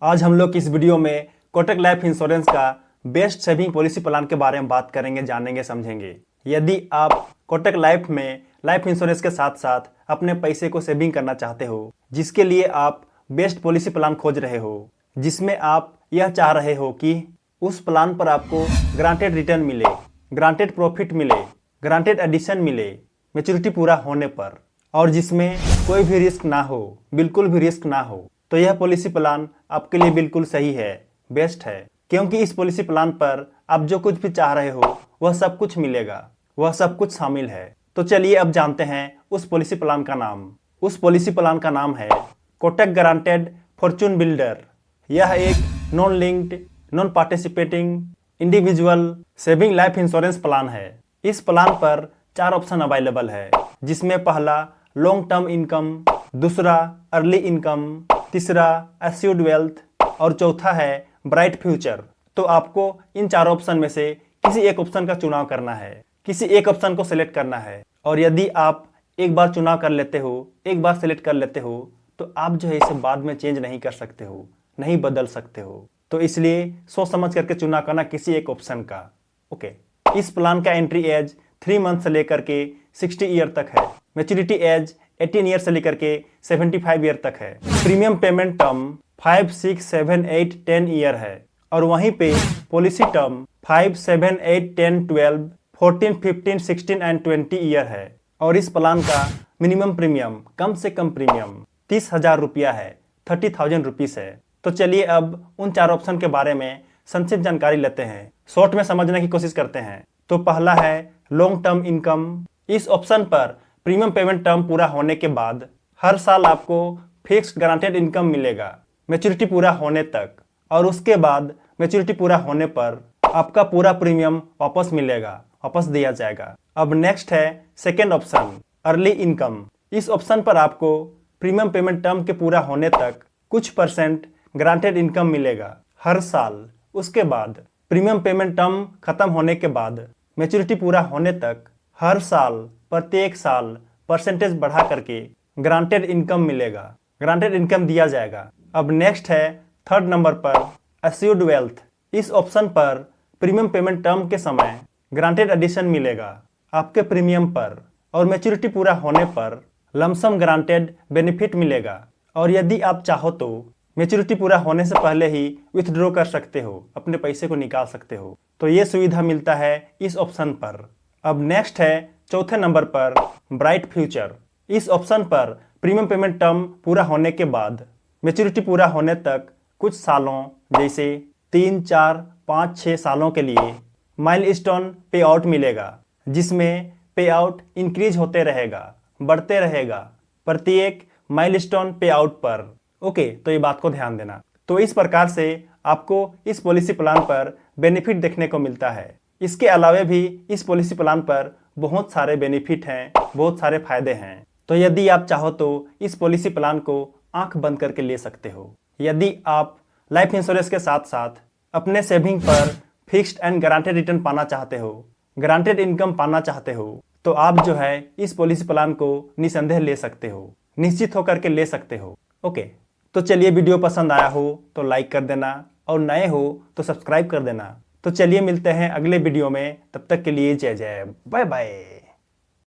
आज हम लोग इस वीडियो में कोटक लाइफ इंश्योरेंस का बेस्ट सेविंग पॉलिसी प्लान के बारे में बात करेंगे, जानेंगे, समझेंगे। यदि आप कोटक लाइफ में लाइफ इंश्योरेंस के साथ साथ अपने पैसे को सेविंग करना चाहते हो, जिसके लिए आप बेस्ट पॉलिसी प्लान खोज रहे हो, जिसमें आप यह चाह रहे हो कि उस प्लान पर आपको ग्रांटेड रिटर्न मिले, ग्रांटेड प्रॉफिट मिले, ग्रांटेड एडिशन मिले मैच्योरिटी पूरा होने पर, और जिसमें कोई भी रिस्क ना हो, बिल्कुल भी रिस्क ना हो, तो यह पॉलिसी प्लान आपके लिए बिल्कुल सही है, बेस्ट है। क्योंकि इस पॉलिसी प्लान पर आप जो कुछ भी चाह रहे हो वह सब कुछ मिलेगा, वह सब कुछ शामिल है। तो चलिए अब जानते हैं उस पॉलिसी प्लान का नाम। उस पॉलिसी प्लान का नाम है कोटक गारंटेड फॉर्चून बिल्डर। यह एक non linked, non participating individual saving life insurance plan है। इस प्लान पर 4 ऑप्शन अवेलेबल है, जिसमें पहला लॉन्ग टर्म इनकम, दूसरा अर्ली इनकम, तीसरा एस्योर्ड वेल्थ और चौथा है ब्राइट फ्यूचर। तो आपको इन 4 ऑप्शन में से किसी एक ऑप्शन का चुनाव करना है, किसी एक ऑप्शन को सिलेक्ट करना है। और यदि आप एक बार चुनाव कर लेते हो, एक बार सिलेक्ट कर लेते हो, तो आप जो है इसे बाद में चेंज नहीं कर सकते हो, नहीं बदल सकते हो। तो इसलिए सोच समझ करके चुनाव करना किसी एक ऑप्शन का। ओके। इस प्लान का एंट्री एज 3 मंथ से लेकर के 60 ईयर तक है। मैच्योरिटी एज 18 ईयर से लेकर के 75 ईयर तक है। प्रीमियम पेमेंट टर्म 5, 6, 7, 8, 10 ईयर है। और वहीं पे पॉलिसी टर्म 5, 7, 8, 10, 12, 14, 15, 16 एंड 20 ईयर है। और इस प्लान का मिनिमम प्रीमियम, कम से कम प्रीमियम 30,000 रुपया है, 30,000 रुपीज है। तो चलिए अब उन 4 ऑप्शन के बारे में संक्षिप्त जानकारी लेते हैं, शॉर्ट में समझने की कोशिश करते हैं। तो पहला है लॉन्ग टर्म इनकम। इस ऑप्शन पर प्रीमियम पेमेंट टर्म पूरा होने के बाद हर साल आपको फिक्स्ड गारंटेड इनकम मिलेगा मैच्योरिटी पूरा होने तक, और उसके बाद मैच्योरिटी पूरा होने पर आपका पूरा प्रीमियम वापस मिलेगा, वापस दिया जाएगा। अब नेक्स्ट है सेकेंड ऑप्शन अर्ली इनकम। इस ऑप्शन पर आपको प्रीमियम पेमेंट टर्म के पूरा होने तक कुछ परसेंट ग्रांटेड इनकम मिलेगा हर साल। उसके बाद प्रीमियम पेमेंट टर्म खत्म होने के बाद मैच्योरिटी पूरा होने तक हर साल, प्रत्येक साल परसेंटेज बढ़ा करके ग्रांटेड इनकम मिलेगा, ग्रांटेड इनकम दिया जाएगा। अब नेक्स्ट है थर्ड नंबर पर एस्योर्ड वेल्थ। इस ऑप्शन पर प्रीमियम पेमेंट टर्म के समय ग्रांटेड एडिशन मिलेगा आपके प्रीमियम पर, और मैच्योरिटी पूरा होने पर लमसम ग्रांटेड बेनिफिट मिलेगा। और यदि आप चाहो तो मैच्योरिटी पूरा होने से पहले ही विथड्रॉ कर सकते हो, अपने पैसे को निकाल सकते हो। तो ये सुविधा मिलता है इस ऑप्शन पर। अब नेक्स्ट है चौथे नंबर पर ब्राइट फ्यूचर। इस ऑप्शन पर प्रीमियम पेमेंट टर्म पूरा होने के बाद मैच्योरिटी पूरा होने तक कुछ सालों, जैसे 3, 4, 5, 6 सालों के लिए माइलस्टोन पे आउट मिलेगा, जिसमें पे आउट इंक्रीज होते रहेगा, बढ़ते रहेगा प्रत्येक माइलस्टोन पे आउट पर। ओके, तो ये बात को ध्यान देना। तो इस प्रकार से आपको इस पॉलिसी प्लान पर बेनिफिट देखने को मिलता है। इसके अलावा भी इस पॉलिसी प्लान पर बहुत सारे बेनिफिट हैं, बहुत सारे फायदे हैं। तो यदि आप चाहो तो इस पॉलिसी प्लान को आंख बंद करके ले सकते हो। यदि आप लाइफ इंश्योरेंस के साथ साथ अपने सेविंग पर फिक्स्ड एंड गारंटेड रिटर्न पाना चाहते हो, गारंटेड इनकम पाना चाहते हो, तो आप जो है इस पॉलिसी प्लान को निसंदेह ले सकते हो, निश्चित होकर के ले सकते हो। ओके, तो चलिए वीडियो पसंद आया हो तो लाइक कर देना, और नए हो तो सब्सक्राइब कर देना। तो चलिए मिलते हैं अगले वीडियो में, तब तक के लिए जय जय, बाय बाय।